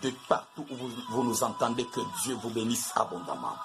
de partout où vous nous entendez, que Dieu vous bénisse abondamment.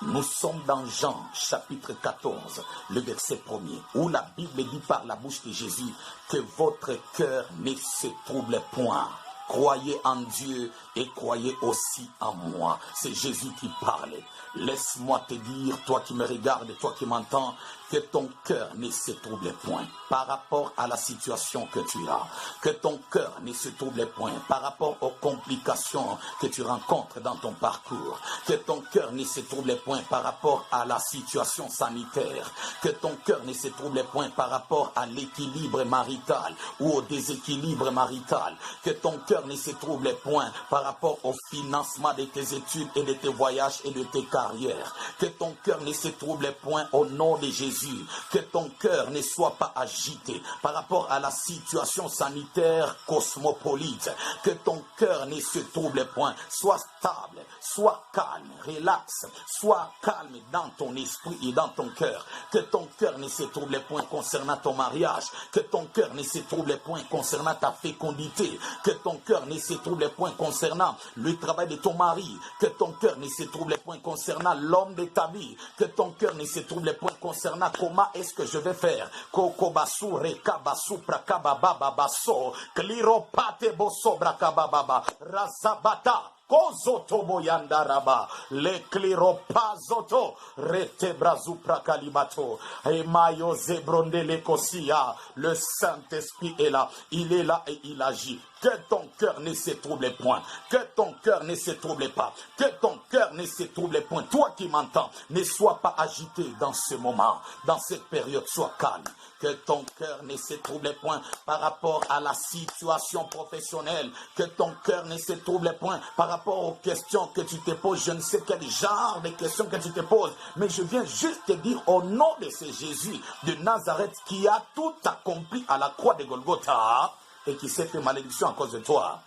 Nous sommes dans Jean chapitre 14, le verset 1er, où la Bible dit par la bouche de Jésus que votre cœur ne se trouble point. Croyez en Dieu et croyez aussi en moi. C'est Jésus qui parle. Laisse-moi te dire, toi qui me regardes, toi qui m'entends, que ton cœur ne se trouble point par rapport à la situation que tu as. Que ton cœur ne se trouble point par rapport aux complications que tu rencontres dans ton parcours. Que ton cœur ne se trouble point par rapport à la situation sanitaire. Que ton cœur ne se trouble point par rapport à l'équilibre marital ou au déséquilibre marital. Que ton cœur ne se trouble point par rapport au financement de tes études et de tes voyages et de tes carrières. Que ton cœur ne se trouble point au nom de Jésus. Que ton cœur ne soit pas agité par rapport à la situation sanitaire cosmopolite. Que ton cœur ne se trouble point. Sois stable, sois calme, relax, sois calme dans ton esprit et dans ton cœur. Que ton cœur ne se trouble point concernant ton mariage. Que ton cœur ne se trouble point concernant ta fécondité. Que ton cœur ne se trouble point concernant le travail de ton mari. Que ton cœur ne se trouble point concernant l'homme de ta vie. Que ton cœur ne se trouble point concernant comment est-ce que je vais faire. Kokobasu rekabasu prakababa baso kliropate boso brakababa razabata kozoto yandaraba le kliropazoto retebrazu prakalibato emayo zebronde le kosia. Le Saint-Esprit est là, il est là et il agit. Que ton cœur ne se trouble point. Que ton cœur ne se trouble pas. Que ton cœur ne se trouble point. Toi qui m'entends, ne sois pas agité dans ce moment, dans cette période. Sois calme. Que ton cœur ne se trouble point par rapport à la situation professionnelle. Que ton cœur ne se trouble point par rapport aux questions que tu te poses. Je ne sais quel genre de questions que tu te poses. Mais je viens juste te dire au nom de ce Jésus de Nazareth qui a tout accompli à la croix de Golgotha et qui s'est fait malédiction à cause de toi.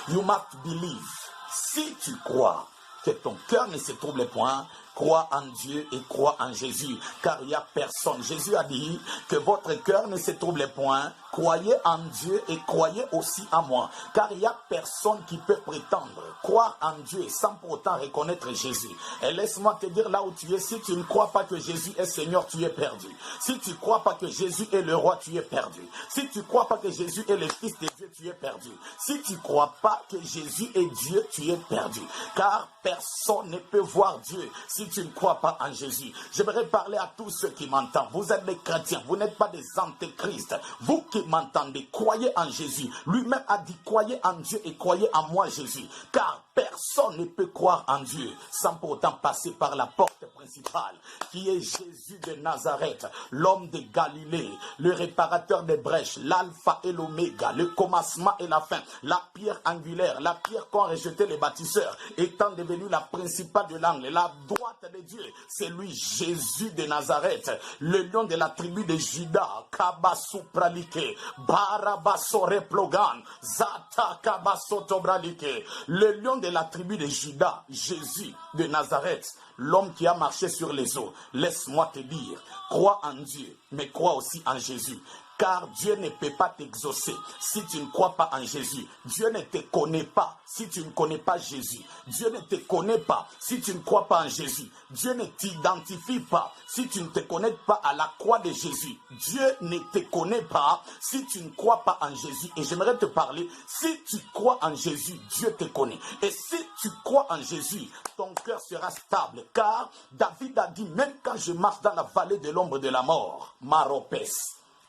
You must believe. Si tu crois que ton cœur ne se trouble point, crois en Dieu et crois en Jésus, car il n'y a personne. Jésus a dit que votre cœur ne se trouble point. Croyez en Dieu et croyez aussi en moi, car il n'y a personne qui peut prétendre croire en Dieu sans pour autant reconnaître Jésus. Et laisse-moi te dire là où tu es, si tu ne crois pas que Jésus est Seigneur, tu es perdu. Si tu ne crois pas que Jésus est le roi, tu es perdu. Si tu ne crois pas que Jésus est le Fils de Dieu, tu es perdu. Si tu ne crois pas que Jésus est Dieu, tu es perdu. Car personne ne peut voir Dieu si tu ne crois pas en Jésus. J'aimerais parler à tous ceux qui m'entendent. Vous êtes des chrétiens, vous n'êtes pas des antéchrists. Vous qui m'entendez, croyez en Jésus. Lui-même a dit, croyez en Dieu et croyez en moi, Jésus. Car personne ne peut croire en Dieu sans pour autant passer par la porte principale, qui est Jésus de Nazareth, l'homme de Galilée, le réparateur des brèches, l'alpha et l'oméga, le commencement et la fin, la pierre angulaire, la pierre qu'ont rejeté les bâtisseurs, étant devenu la principale de l'angle, la droite de Dieu. C'est lui, Jésus de Nazareth, le lion de la tribu de Juda, Kabasu Pralike, Barabasore Plogan, Zata Kabasoto Bralike, le lion de la tribu de Juda, Jésus de Nazareth, l'homme qui a marché sur les eaux. Laisse-moi te dire, crois en Dieu, mais crois aussi en Jésus. Car Dieu ne peut pas t'exaucer si tu ne crois pas en Jésus. Dieu ne te connaît pas si tu ne connais pas Jésus. Dieu ne te connaît pas si tu ne crois pas en Jésus. Dieu ne t'identifie pas si tu ne te connectes pas à la croix de Jésus. Dieu ne te connaît pas si tu ne crois pas en Jésus. Et j'aimerais te parler, si tu crois en Jésus, Dieu te connaît. Et si tu crois en Jésus, ton cœur sera stable. Car David a dit, même quand je marche dans la vallée de l'ombre de la mort, Maropes,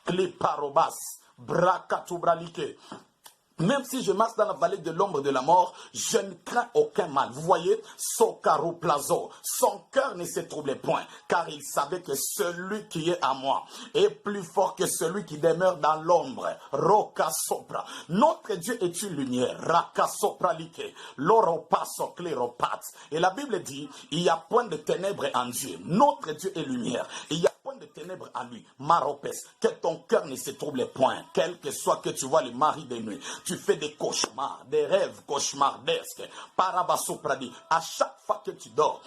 Kleparobas, Brakatubralike. Même si je marche dans la vallée de l'ombre de la mort, je ne crains aucun mal. Vous voyez, Sokaroplazo, son cœur ne se troublait point, car il savait que celui qui est à moi est plus fort que celui qui demeure dans l'ombre. Roka Sopra. Notre Dieu est une lumière. Raka Sopralike. Loropaso Kleropat. Et la Bible dit, il n'y a point de ténèbres en Dieu. Notre Dieu est lumière. Et il y a point de ténèbres en lui. Maropes. Que ton cœur ne se trouble point. Quel que soit que tu vois le mari de nuit. Tu fais des cauchemars, des rêves cauchemardesques. Parabasopradi. À chaque fois que tu dors,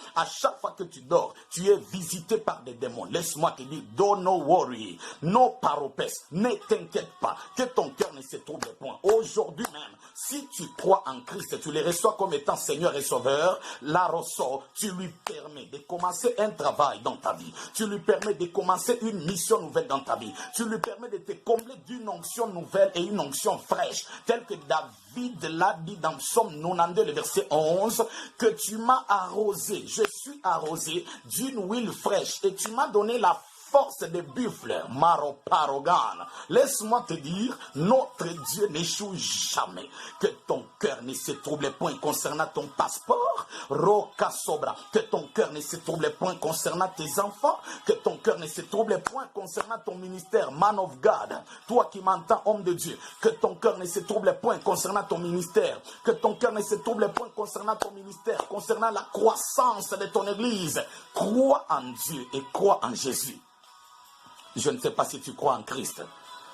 tu es visité par des démons. Laisse-moi te dire, don't no worry, no paropes. Ne t'inquiète pas, que ton cœur ne se trouble point. Aujourd'hui même, Si tu crois en Christ, tu les reçois comme étant Seigneur et Sauveur, la ressort, tu lui permets de commencer un travail dans ta vie. Tu lui permets de commencer une mission nouvelle dans ta vie. Tu lui permets de te combler d'une onction nouvelle et une onction fraîche, telle que David l'a dit dans Psaume 92, le verset 11, que tu m'as arrosé, je suis arrosé d'une huile fraîche et tu m'as donné la force de buffle, Maroparogan. Laisse-moi te dire, notre Dieu n'échoue jamais. Que ton cœur ne se trouble point concernant ton passeport, Roka Sobra. Que ton cœur ne se trouble point concernant tes enfants. Que ton cœur ne se trouble point concernant ton ministère, man of God. Toi qui m'entends, homme de Dieu. Que ton cœur ne se trouble point concernant ton ministère. Que ton cœur ne se trouble point concernant ton ministère, concernant la croissance de ton église. Crois en Dieu et crois en Jésus. Je ne sais pas si tu crois en Christ,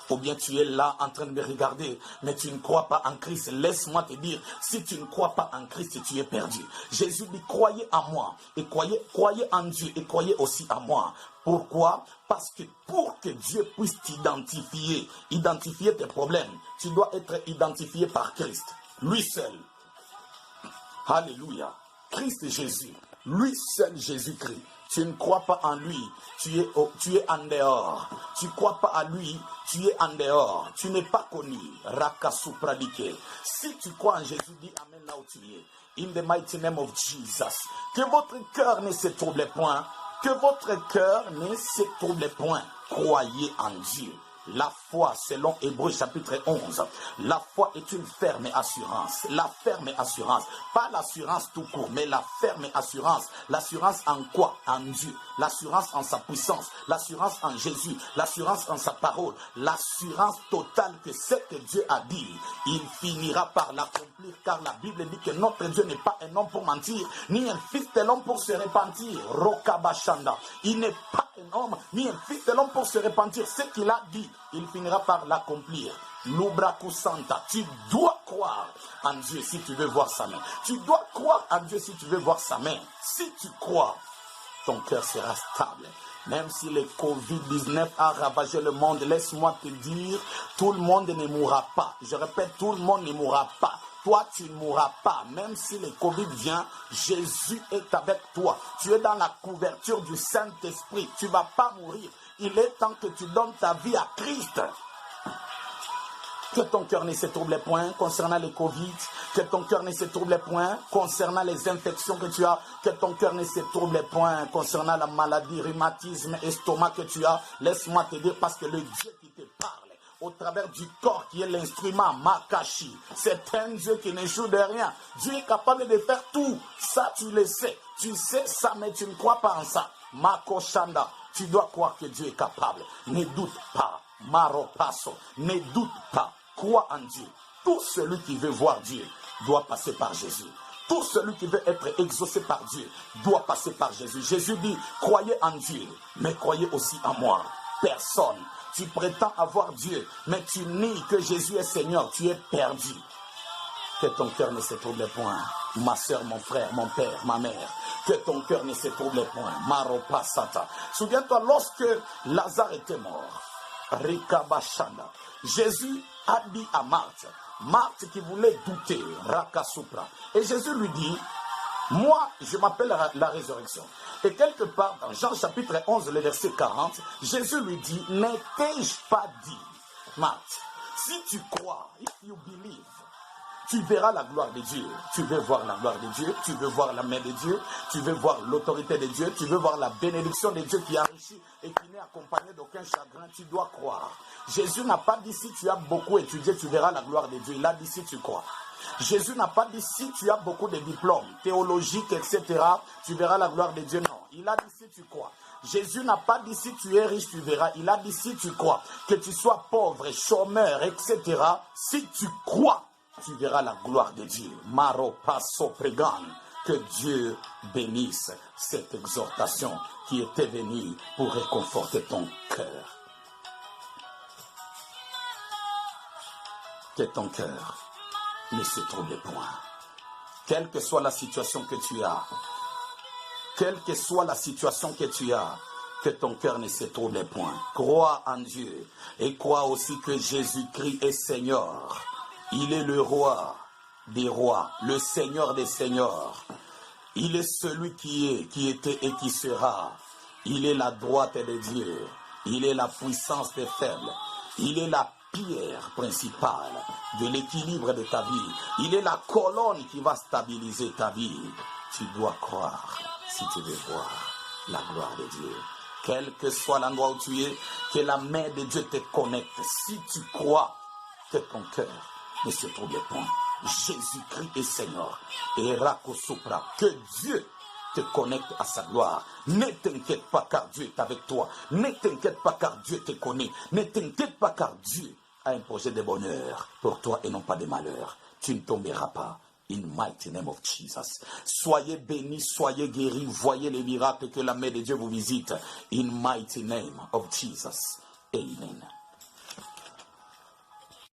ou bien tu es là en train de me regarder, mais tu ne crois pas en Christ. Laisse-moi te dire, si tu ne crois pas en Christ, tu es perdu. Jésus dit, croyez en moi, et croyez en Dieu, et croyez aussi en moi. Pourquoi? Parce que pour que Dieu puisse identifier tes problèmes, tu dois être identifié par Christ, lui seul. Alléluia. Christ Jésus, lui seul Jésus-Christ. Tu ne crois pas en lui, tu es en dehors. Tu ne crois pas à lui, tu es en dehors. Tu n'es pas connu. Rakasupradike. Si tu crois en Jésus, dis Amen là où tu es. In the mighty name of Jesus. Que votre cœur ne se trouble point. Que votre cœur ne se trouble point. Croyez en Dieu. La foi, selon Hébreux chapitre 11, la foi est une ferme assurance. La ferme assurance, pas l'assurance tout court, mais la ferme assurance. L'assurance en quoi? En Dieu. L'assurance en sa puissance. L'assurance en Jésus. L'assurance en sa parole. L'assurance totale que ce que Dieu a dit, il finira par l'accomplir, car la Bible dit que notre Dieu n'est pas un homme pour mentir, ni un fils de l'homme pour se repentir. Rokabashanda. Il n'est pas un homme, ni un fils de l'homme pour se repentir. Ce qu'il a dit, il finira par l'accomplir. Lubraku Santa, tu dois croire en Dieu si tu veux voir sa main. Tu dois croire en Dieu si tu veux voir sa main. Si tu crois, ton cœur sera stable. Même si le Covid-19 a ravagé le monde, laisse-moi te dire, tout le monde ne mourra pas. Je répète, tout le monde ne mourra pas. Toi, tu ne mourras pas. Même si le Covid vient, Jésus est avec toi. Tu es dans la couverture du Saint-Esprit. Tu ne vas pas mourir. Il est temps que tu donnes ta vie à Christ. Que ton cœur ne se trouble point concernant le Covid. Que ton cœur ne se trouble point concernant les infections que tu as. Que ton cœur ne se trouble point concernant la maladie, rhumatisme, estomac que tu as. Laisse-moi te dire, parce que le Dieu qui te parle au travers du corps qui est l'instrument Makashi, c'est un Dieu qui n'échoue de rien. Dieu est capable de faire tout. Ça, tu le sais. Tu sais ça, mais tu ne crois pas en ça. Makoshanda, tu dois croire que Dieu est capable. Ne doute pas. Maropasso, ne doute pas. Crois en Dieu. Tout celui qui veut voir Dieu doit passer par Jésus. Tout celui qui veut être exaucé par Dieu doit passer par Jésus. Jésus dit, croyez en Dieu, mais croyez aussi en moi. Personne. Tu prétends avoir Dieu, mais tu nies que Jésus est Seigneur. Tu es perdu. Que ton cœur ne se trouble point. Ma soeur, mon frère, mon père, ma mère. Que ton cœur ne se trouble point. Maropasata. Souviens-toi, lorsque Lazare était mort, Rikabashanda, Jésus a dit à Marthe qui voulait douter, Rakasupra. Et Jésus lui dit, moi, je m'appelle la résurrection. Et quelque part, dans Jean chapitre 11, le verset 40, Jésus lui dit, ne t'ai-je pas dit, Marthe, si tu crois, if you believe, tu verras la gloire de Dieu. Tu veux voir la gloire de Dieu, tu veux voir la main de Dieu, tu veux voir l'autorité de Dieu, tu veux voir la bénédiction de Dieu qui enrichit et qui n'est accompagnée d'aucun chagrin. Tu dois croire. Jésus n'a pas dit si tu as beaucoup étudié, tu verras la gloire de Dieu. Il a dit si tu crois. Jésus n'a pas dit si tu as beaucoup de diplômes théologiques, etc., tu verras la gloire de Dieu. Non, il a dit si tu crois. Jésus n'a pas dit si tu es riche, tu verras. Il a dit si tu crois. Que tu sois pauvre, chômeur, etc., si tu crois, tu verras la gloire de Dieu. Maro passo pregan. Que Dieu bénisse cette exhortation qui était venue pour réconforter ton cœur. Que ton cœur ne se trouble point. Quelle que soit la situation que tu as, quelle que soit la situation que tu as, que ton cœur ne se trouble point. Crois en Dieu et crois aussi que Jésus-Christ est Seigneur. Il est le roi, des rois, le Seigneur des seigneurs. Il est celui qui était et qui sera. Il est la droite de Dieu. Il est la puissance des faibles. Il est la pierre principale de l'équilibre de ta vie. Il est la colonne qui va stabiliser ta vie. Tu dois croire si tu veux voir la gloire de Dieu. Quel que soit l'endroit où tu es, que la main de Dieu te connecte. Si tu crois que ton cœur ne se trouble point. Jésus-Christ est Seigneur. Et Rakosopra, que Dieu te connecte à sa gloire. Ne t'inquiète pas car Dieu est avec toi. Ne t'inquiète pas car Dieu te connaît. Ne t'inquiète pas car Dieu a un projet de bonheur pour toi et non pas de malheur. Tu ne tomberas pas. In mighty name of Jesus. Soyez bénis, soyez guéris, voyez les miracles que la main de Dieu vous visite. In mighty name of Jesus. Amen.